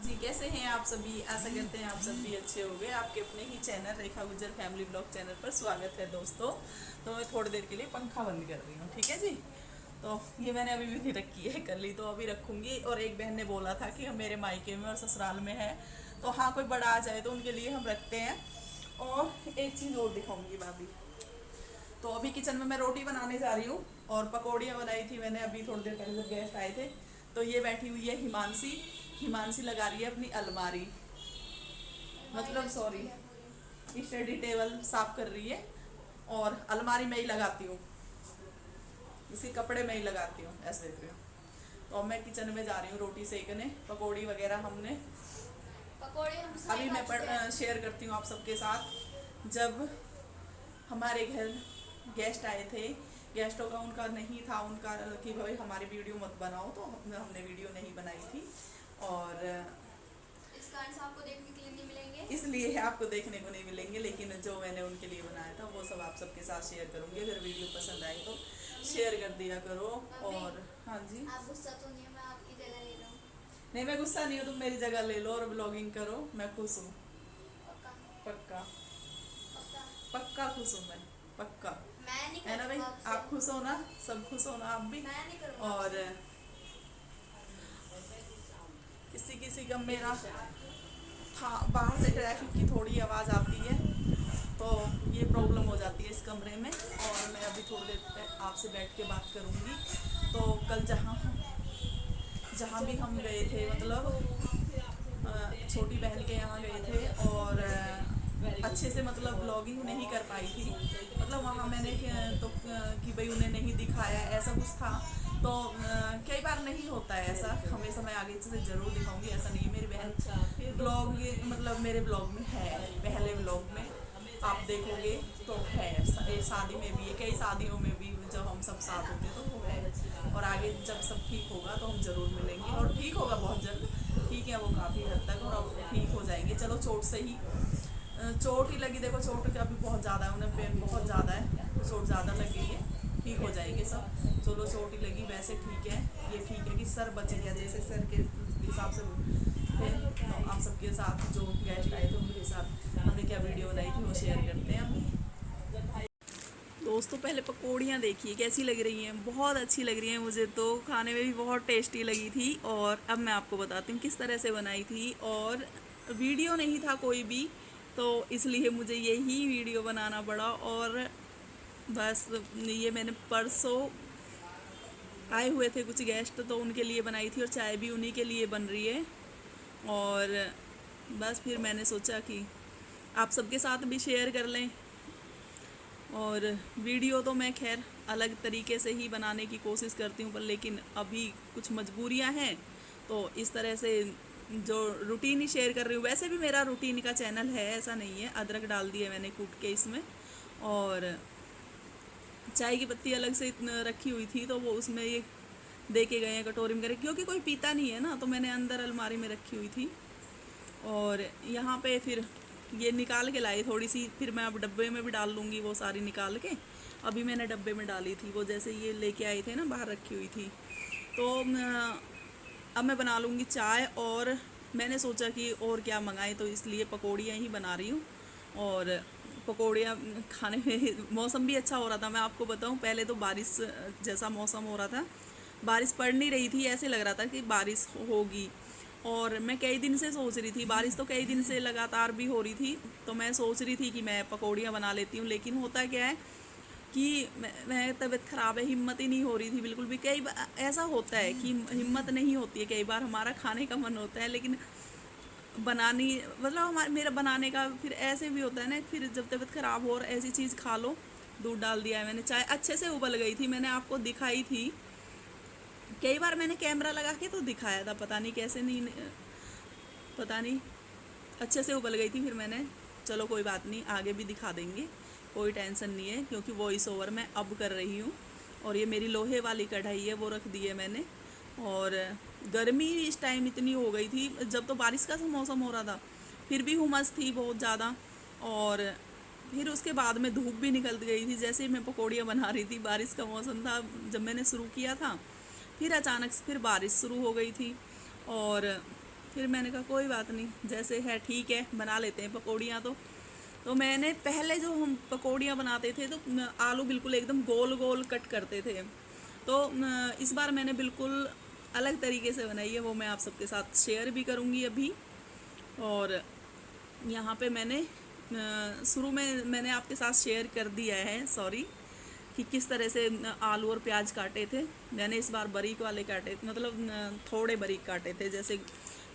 जी, कैसे हैं आप सभी। आशा करते हैं आप सभी अच्छे होंगे। आपके अपने ही चैनल रेखा गुजर फैमिली ब्लॉग चैनल पर स्वागत है दोस्तों। तो मैं थोड़ी देर के लिए पंखा बंद कर रही हूँ, ठीक है जी। तो ये मैंने अभी भी नहीं रखी है, कर ली तो अभी रखूँगी। और एक बहन ने बोला था कि हम मेरे मायके में और ससुराल में है, तो हाँ कोई बड़ा आ जाए तो उनके लिए हम रखते हैं। और एक चीज़ और दिखाऊँगी भाभी। तो अभी किचन में मैं रोटी बनाने जा रही हूँ और पकौड़ियाँ बनाई थी मैंने अभी थोड़ी देर पहले जब गेस्ट आए थे। तो ये बैठी हुई है हिमांशी। हिमांशी लगा रही है अपनी अलमारी, मतलब सॉरी, स्टडी टेबल साफ कर रही है। और अलमारी में ही लगाती हूँ, इसी कपड़े में ही लगाती हूँ, ऐसे देख रही हूँ। तो अब मैं किचन में जा रही हूँ रोटी सेकने। पकौड़ी वगैरह हमने पकोड़े हम अभी खा मैं चुके हैं। शेयर करती हूँ आप सबके साथ। जब हमारे घर गेस्ट आए थे, गेस्टों का उनका नहीं था उनका कि भाई हमारी वीडियो मत बनाओ, तो हमने वीडियो नहीं बनाई थी। और इस कारण से आपको देखने के लिए नहीं मिलेंगे। इसलिए आपको देखने को नहीं मिलेंगे, लेकिन जो मैंने उनके लिए बनाया था वो सब आप सबके साथ शेयर करूँगी। अगर वीडियो पसंद आए तो मम्मी शेयर कर दिया करो। मम्मी और हाँ जी। आप गुस्सा तो नहीं हो, मैं आपकी जगह ले रहा हूँ। नहीं, मैं गुस्सा नहीं हूँ, तुम मेरी जगह ले लो और ब्लॉगिंग करो, मैं खुश हूँ। पक्का पक्का। पक्का। पक्का खुश हूँ मैं, पक्का। मैं नहीं है ना भाई, करूँगा आपसे। आप खुश हो ना, सब खुश हो ना आप भी। मैं नहीं करूँगा और आपसे। किसी किसी का मेरा था, बाहर से ट्रैफिक की थोड़ी आवाज़ आती है तो ये प्रॉब्लम हो जाती है इस कमरे में। और मैं अभी थोड़ी देर पे आपसे बैठ के बात करूँगी। तो कल जहाँ जहाँ भी हम गए थे, मतलब छोटी बहन के यहाँ गए थे और अच्छे से मतलब ब्लॉगिंग नहीं कर पाई थी। मतलब वहाँ मैंने तो कि भाई उन्हें नहीं दिखाया, ऐसा कुछ था। तो कई बार नहीं होता है ऐसा, हमेशा मैं आगे से ज़रूर दिखाऊंगी, ऐसा नहीं है। मेरी बहन ब्लॉग मतलब मेरे ब्लॉग में है, पहले ब्लॉग में आप देखोगे तो है। शादी में भी है, कई शादियों में भी जब हम सब साथ होते हैं तो वो है। और आगे जब सब ठीक होगा तो हम ज़रूर मिलेंगे, और ठीक होगा बहुत जल्द। ठीक है वो काफ़ी हद तक, और अब ठीक हो जाएंगे। चलो चोट से ही चोट ही लगी, देखो चोट का भी बहुत ज़्यादा है, उन्हें पेन बहुत ज़्यादा है, तो चोट ज़्यादा लग गई है। ठीक हो जाएंगे सब। चलो चोट ही लगी, वैसे ठीक है। ये ठीक है कि सर बच गया, जैसे सर के हिसाब से। फिर तो आप सबके साथ जो गेस्ट आए थे उनके साथ हमने क्या वीडियो बनाई थी वो शेयर करते हैं अभी। दोस्तों पहले पकौड़ियाँ देखिए कैसी लग रही हैं, बहुत अच्छी लग रही हैं मुझे तो, खाने में भी बहुत टेस्टी लगी थी। और अब मैं आपको बताती हूँ किस तरह से बनाई थी। और वीडियो नहीं था कोई भी, तो इसलिए मुझे यही वीडियो बनाना पड़ा। और बस ये मैंने परसों आए हुए थे कुछ गेस्ट, तो उनके लिए बनाई थी, और चाय भी उन्हीं के लिए बन रही है। और बस फिर मैंने सोचा कि आप सबके साथ भी शेयर कर लें। और वीडियो तो मैं खैर अलग तरीके से ही बनाने की कोशिश करती हूँ, पर लेकिन अभी कुछ मजबूरियाँ हैं, तो इस तरह से जो रूटीन ही शेयर कर रही हूँ। वैसे भी मेरा रूटीन का चैनल है, ऐसा नहीं है। अदरक डाल दिया मैंने कूट के इसमें, और चाय की पत्ती अलग से रखी हुई थी, तो वो उसमें ये दे के गए हैं कटोरी में करके, क्योंकि कोई पीता नहीं है ना, तो मैंने अंदर अलमारी में रखी हुई थी। और यहाँ पे फिर ये निकाल के लाई थोड़ी सी, फिर मैं अब डब्बे में भी डाल लूँगी वो सारी निकाल के। अभी मैंने डब्बे में डाली थी वो, जैसे ये लेके आए थे ना, बाहर रखी हुई थी। तो अब मैं बना लूँगी चाय। और मैंने सोचा कि और क्या मंगाएं, तो इसलिए पकौड़ियाँ ही बना रही हूँ। और पकौड़ियाँ खाने में मौसम भी अच्छा हो रहा था। मैं आपको बताऊँ, पहले तो बारिश जैसा मौसम हो रहा था, बारिश पड़ नहीं रही थी, ऐसे लग रहा था कि बारिश होगी। और मैं कई दिन से सोच रही थी, बारिश तो कई दिन से लगातार भी हो रही थी, तो मैं सोच रही थी कि मैं पकौड़ियाँ बना लेती हूँ। लेकिन होता क्या है कि मैं तबीयत ख़राब है, हिम्मत ही नहीं हो रही थी बिल्कुल भी। कई बार ऐसा होता है कि हिम्मत नहीं होती है, कई बार हमारा खाने का मन होता है लेकिन बनानी, मतलब हमारे मेरा बनाने का फिर ऐसे भी होता है ना, फिर जब तबीयत ख़राब हो और ऐसी चीज़ खा लो। दूध डाल दिया है मैंने, चाय अच्छे से उबल गई थी, मैंने आपको दिखाई थी। कई बार मैंने कैमरा लगा के तो दिखाया था, पता नहीं कैसे नहीं, पता नहीं, अच्छे से उबल गई थी। फिर मैंने, चलो कोई बात नहीं, आगे भी दिखा देंगे, कोई टेंशन नहीं है, क्योंकि वॉइस ओवर मैं अब कर रही हूँ। और ये मेरी लोहे वाली कढ़ाई है, वो रख दी है मैंने। और गर्मी इस टाइम इतनी हो गई थी, जब तो बारिश का मौसम हो रहा था फिर भी हुमस थी बहुत ज़्यादा। और फिर उसके बाद में धूप भी निकल गई थी, जैसे ही मैं पकौड़ियाँ बना रही थी, बारिश का मौसम था जब मैंने शुरू किया था। फिर अचानक से फिर बारिश शुरू हो गई थी। और फिर मैंने कहा कोई बात नहीं, जैसे है ठीक है, बना लेते हैं पकौड़ियाँ। तो मैंने पहले जो हम पकौड़ियाँ बनाते थे तो आलू बिल्कुल एकदम गोल गोल कट करते थे। तो इस बार मैंने बिल्कुल अलग तरीके से बनाई है, वो मैं आप सबके साथ शेयर भी करूँगी अभी। और यहाँ पे मैंने शुरू में मैंने आपके साथ शेयर कर दिया है, सॉरी, कि किस तरह से आलू और प्याज काटे थे। मैंने इस बार बारीक वाले काटे, मतलब थोड़े बारीक काटे थे, जैसे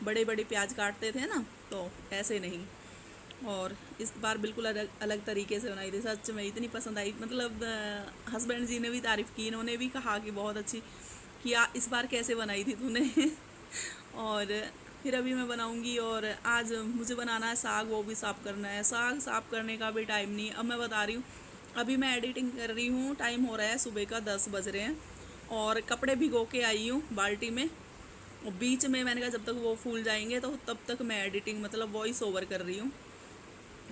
बड़े बड़े प्याज काटते थे ना, तो ऐसे नहीं। और इस बार बिल्कुल अलग अलग तरीके से बनाई थी। सच में इतनी पसंद आई, मतलब हस्बैंड जी ने भी तारीफ़ की, इन्होंने भी कहा कि बहुत अच्छी किया, इस बार कैसे बनाई थी तूने। और फिर अभी मैं बनाऊंगी। और आज मुझे बनाना है साग, वो भी साफ़ करना है। साग साफ़ करने का भी टाइम नहीं। अब मैं बता रही हूँ, अभी मैं एडिटिंग कर रही हूँ, टाइम हो रहा है सुबह का 10 बज रहे हैं, और कपड़े भिगो के आई हूँ बाल्टी में। और बीच में मैंने कहा जब तक वो फूल जाएंगे तो तब तक मैं एडिटिंग, मतलब वॉइस ओवर कर रही हूँ।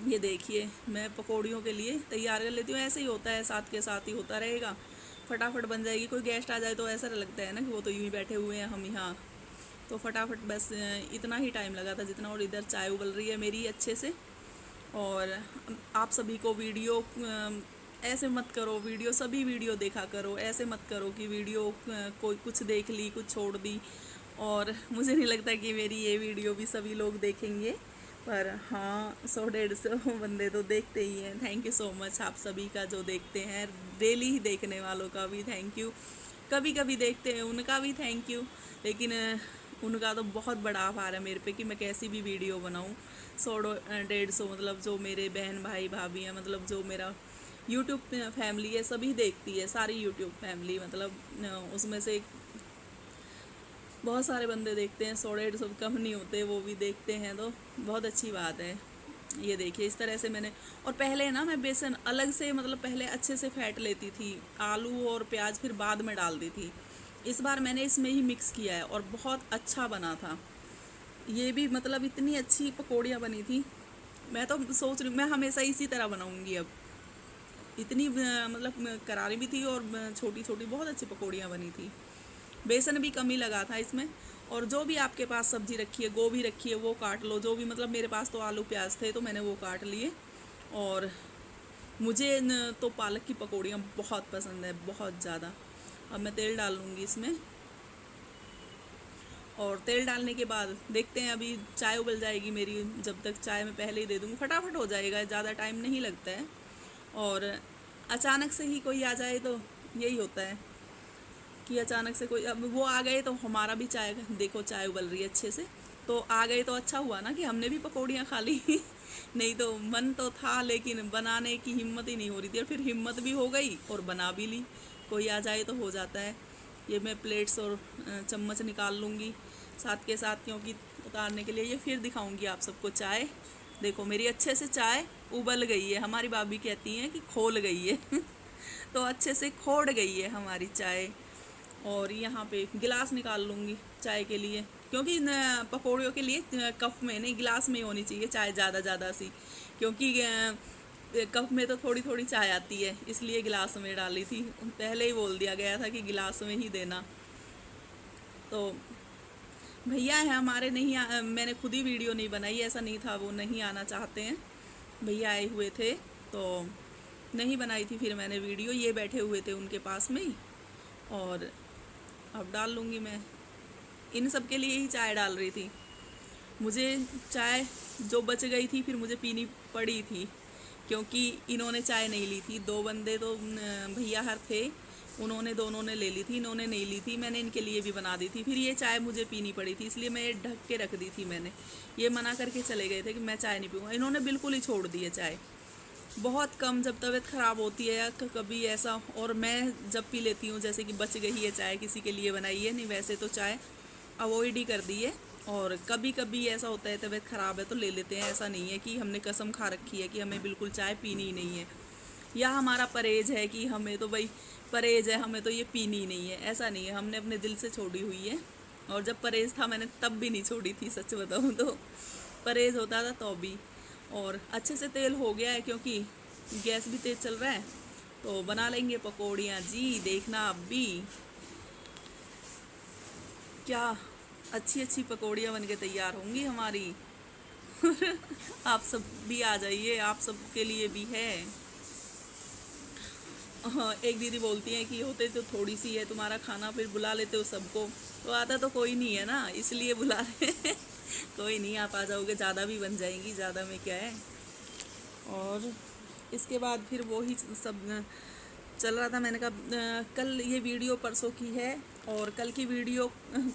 ये देखिए, मैं पकौड़ियों के लिए तैयार कर लेती हूँ। ऐसे ही होता है, साथ के साथ ही होता रहेगा, फटाफट बन जाएगी। कोई गेस्ट आ जाए तो ऐसा लगता है ना कि वो तो यूँ ही बैठे हुए हैं, हम यहाँ। तो फटाफट बस इतना ही टाइम लगा था जितना। और इधर चाय उबल रही है मेरी अच्छे से। और आप सभी को वीडियो ऐसे मत करो, वीडियो सभी वीडियो देखा करो, ऐसे मत करो कि वीडियो कोई कुछ देख ली कुछ छोड़ दी। और मुझे नहीं लगता कि मेरी ये वीडियो भी सभी लोग देखेंगे, पर हाँ 100-150 बंदे तो देखते ही हैं। थैंक यू सो मच आप सभी का जो देखते हैं, डेली ही देखने वालों का भी थैंक यू, कभी कभी देखते हैं उनका भी थैंक यू। लेकिन उनका तो बहुत बड़ा आभार है मेरे पे कि मैं कैसी भी वीडियो बनाऊँ। 100-150 मतलब जो मेरे बहन भाई भाभी हैं, मतलब जो मेरा यूट्यूब फैमिली है, सभी देखती है, सारी यूट्यूब फैमिली, मतलब उसमें से बहुत सारे बंदे देखते हैं, 100-150 कम नहीं होते, वो भी देखते हैं, तो बहुत अच्छी बात है। ये देखिए इस तरह से मैंने, और पहले ना मैं बेसन अलग से, मतलब पहले अच्छे से फेंट लेती थी आलू और प्याज, फिर बाद में डाल दी थी। इस बार मैंने इसमें ही मिक्स किया है और बहुत अच्छा बना था ये भी, मतलब इतनी अच्छी पकौड़ियाँ बनी थी। मैं तो सोच रही हूँ मैं हमेशा इसी तरह बनाऊँगी अब। इतनी मतलब करारी भी थी और छोटी छोटी बहुत अच्छी पकौड़ियाँ बनी थी। बेसन भी कम ही लगा था इसमें। और जो भी आपके पास सब्जी रखी है, गोभी रखी है, वो काट लो, जो भी, मतलब मेरे पास तो आलू प्याज थे तो मैंने वो काट लिए। और मुझे तो पालक की पकौड़ियाँ बहुत पसंद है, बहुत ज़्यादा। अब मैं तेल डाल लूँगी इसमें, और तेल डालने के बाद देखते हैं, अभी चाय उबल जाएगी मेरी, जब तक चाय मैं पहले ही दे दूँगी, फटाफट हो जाएगा, ज़्यादा टाइम नहीं लगता है। और अचानक से ही कोई आ जाए तो यही होता है कि अचानक से कोई, अब वो आ गए तो हमारा भी चाय, देखो चाय उबल रही है अच्छे से, तो आ गए तो अच्छा हुआ ना कि हमने भी पकौड़ियाँ खा ली। नहीं तो मन तो था लेकिन बनाने की हिम्मत ही नहीं हो रही थी, और फिर हिम्मत भी हो गई और बना भी ली। कोई आ जाए तो हो जाता है। ये मैं प्लेट्स और चम्मच निकाल लूँगी साथ के साथ, क्योंकि उतारने के लिए। ये फिर दिखाऊंगी आप सबको चाय। देखो मेरी अच्छे से चाय उबल गई है, हमारी भाभी कहती हैं कि खोल गई है। तो अच्छे से खोड़ गई है हमारी चाय। और यहाँ पे गिलास निकाल लूँगी चाय के लिए, क्योंकि पकौड़ियों के लिए कप में नहीं, गिलास में होनी चाहिए चाय ज़्यादा सी, क्योंकि कप में तो थोड़ी थोड़ी चाय आती है, इसलिए गिलास में डाली थी। पहले ही बोल दिया गया था कि गिलास में ही देना। तो भैया है हमारे, नहीं मैंने खुद ही वीडियो नहीं बनाई, ऐसा नहीं था वो नहीं आना चाहते हैं, भैया आए हुए थे तो नहीं बनाई थी फिर मैंने वीडियो। ये बैठे हुए थे उनके पास में ही। और अब डाल लूँगी मैं, इन सब के लिए ही चाय डाल रही थी। मुझे चाय जो बच गई थी फिर मुझे पीनी पड़ी थी, क्योंकि इन्होंने चाय नहीं ली थी। 2 बंदे तो भैया हर थे, उन्होंने दोनों ने ले ली थी, इन्होंने नहीं ली थी। मैंने इनके लिए भी बना दी थी, फिर ये चाय मुझे पीनी पड़ी थी, इसलिए मैं ये ढक के रख दी थी मैंने। ये मना करके चले गए थे कि मैं चाय नहीं पीऊँगा, इन्होंने बिल्कुल ही छोड़ दी है चाय। बहुत कम, जब तबीयत ख़राब होती है या कभी ऐसा, और मैं जब पी लेती हूँ, जैसे कि बच गई है चाय, किसी के लिए बनाई है, नहीं वैसे तो चाय अवॉइड ही कर दी है। और कभी कभी ऐसा होता है तबीयत ख़राब है तो ले लेते हैं, ऐसा नहीं है कि हमने कसम खा रखी है कि हमें बिल्कुल चाय पीनी ही नहीं है, या हमारा परहेज है कि हमें तो भाई परहेज है, हमें तो ये पीनी ही नहीं है, ऐसा नहीं है। हमने अपने दिल से छोड़ी हुई है, और जब परहेज था मैंने तब भी नहीं छोड़ी थी, सच बताऊँ तो। परहेज होता था तो भी। और अच्छे से तेल हो गया है, क्योंकि गैस भी तेज़ चल रहा है, तो बना लेंगे पकौड़ियाँ जी, देखना अब भी। क्या अच्छी अच्छी पकौड़ियाँ बन के तैयार होंगी हमारी। आप सब भी आ जाइए, आप सब के लिए भी है। हाँ, एक दीदी बोलती हैं कि होते तो थोड़ी सी है तुम्हारा खाना, फिर बुला लेते हो सबको। तो आता तो कोई नहीं है ना, इसलिए बुला रहे हैं। कोई नहीं, आप आ जाओगे, ज़्यादा भी बन जाएंगी, ज़्यादा में क्या है। और इसके बाद फिर वो ही सब चल रहा था। मैंने कहा कल ये वीडियो परसों की है, और कल की वीडियो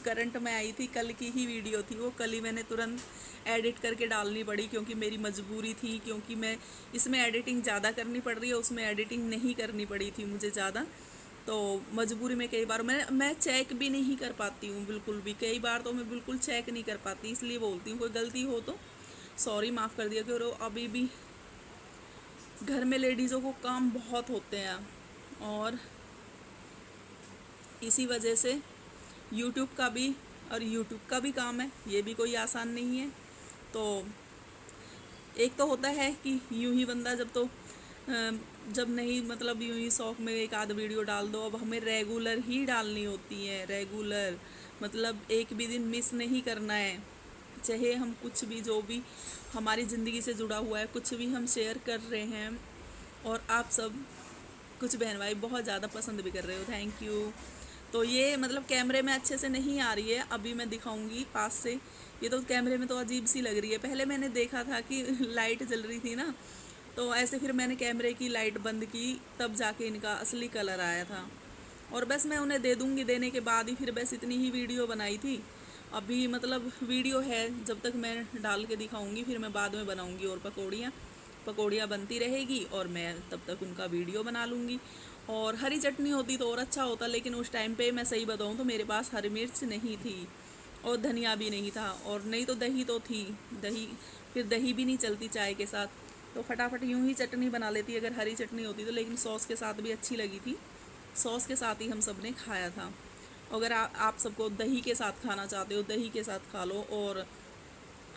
करंट में आई थी, कल की ही वीडियो थी वो। कल ही मैंने तुरंत एडिट करके डालनी पड़ी, क्योंकि मेरी मजबूरी थी, क्योंकि मैं इसमें एडिटिंग ज़्यादा करनी पड़ रही है, उसमें एडिटिंग नहीं करनी पड़ी थी मुझे ज़्यादा। तो मजबूरी में कई बार मैं चेक भी नहीं कर पाती हूँ बिल्कुल भी। कई बार तो मैं बिल्कुल चेक नहीं कर पाती, इसलिए बोलती हूँ कोई गलती हो तो सॉरी, माफ़ कर दिया। क्योंकि अभी भी घर में लेडीज़ों को काम बहुत होते हैं, और इसी वजह से यूट्यूब का भी काम है, ये भी कोई आसान नहीं है। तो एक तो होता है कि यूं ही बंदा जब नहीं, मतलब यूं ही शौक में एक आध वीडियो डाल दो। अब हमें रेगुलर ही डालनी होती है, रेगुलर, मतलब एक भी दिन मिस नहीं करना है। चाहे हम कुछ भी, जो भी हमारी ज़िंदगी से जुड़ा हुआ है, कुछ भी हम शेयर कर रहे हैं, और आप सब कुछ बहन भाई बहुत ज़्यादा पसंद भी कर रहे हो, थैंक यू। तो ये मतलब कैमरे में अच्छे से नहीं आ रही है, अभी मैं दिखाऊंगी पास से। ये तो कैमरे में तो अजीब सी लग रही है। पहले मैंने देखा था कि लाइट जल रही थी ना, तो ऐसे फिर मैंने कैमरे की लाइट बंद की, तब जाके इनका असली कलर आया था। और बस मैं उन्हें दे दूँगी, देने के बाद ही फिर बस इतनी ही वीडियो बनाई थी। अभी मतलब वीडियो है, जब तक मैं डाल के दिखाऊंगी, फिर मैं बाद में बनाऊंगी। और पकौड़ियाँ बनती रहेगी, और मैं तब तक उनका वीडियो बना लूँगी। और हरी चटनी होती तो और अच्छा होता, लेकिन उस टाइम पे मैं सही बताऊँ तो मेरे पास हरी मिर्च नहीं थी, और धनिया भी नहीं था, और नहीं तो दही तो थी। फिर दही भी नहीं चलती चाय के साथ, तो फटाफट यूँ ही चटनी बना लेती अगर हरी चटनी होती तो। लेकिन सॉस के साथ भी अच्छी लगी थी, सॉस के साथ ही हम सब ने खाया था। अगर आप सबको दही के साथ खाना चाहते हो, दही के साथ खा लो। और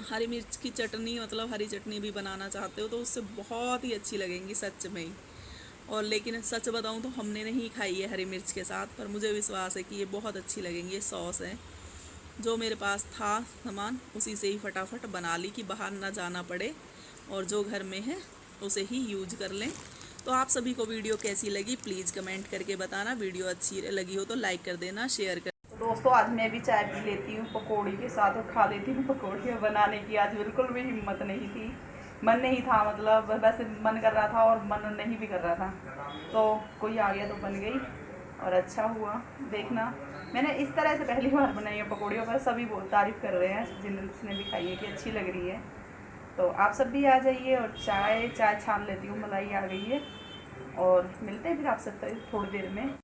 हरी मिर्च की चटनी, मतलब हरी चटनी भी बनाना चाहते हो, तो उससे बहुत ही अच्छी लगेंगी सच में ही। और लेकिन सच बताऊं तो हमने नहीं खाई है हरी मिर्च के साथ, पर मुझे विश्वास है कि ये बहुत अच्छी लगेंगी। ये सॉस है, जो मेरे पास था सामान, उसी से ही फटाफट बना ली कि बाहर ना जाना पड़े, और जो घर में है उसे ही यूज कर लें। तो आप सभी को वीडियो कैसी लगी प्लीज़ कमेंट करके बताना। वीडियो अच्छी लगी हो तो लाइक कर देना, शेयर कर। तो दोस्तों, आज मैं भी चाय पी लेती हूँ पकौड़ी के साथ, और खा लेती हूँ पकौड़ियाँ बनाने की। आज बिल्कुल भी हिम्मत नहीं थी, मन नहीं था, मतलब वैसे मन कर रहा था और मन नहीं भी कर रहा था, तो कोई आ गया तो बन गई, और अच्छा हुआ। देखना, मैंने इस तरह से पहली बार बनाई है पकौड़ियों पर, सभी बहुत तारीफ़ कर रहे हैं जिसने भी खाई है कि अच्छी लग रही है। तो आप सब भी आ जाइए, और चाय छान लेती हूँ, मलाई आ गई है। और मिलते हैं फिर आप सब थोड़ी देर में।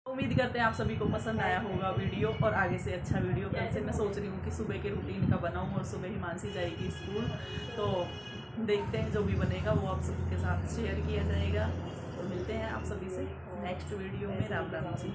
उम्मीद करते हैं आप सभी को पसंद आया होगा वीडियो, और आगे से अच्छा वीडियो। कल से मैं सोच रही हूँ कि सुबह के रूटीन का बनाऊँ, और सुबह ही मानसी जाएगी स्कूल, तो देखते हैं जो भी बनेगा वो आप सबके साथ शेयर किया जाएगा। तो मिलते हैं आप सभी से नेक्स्ट वीडियो में। राम राम जी।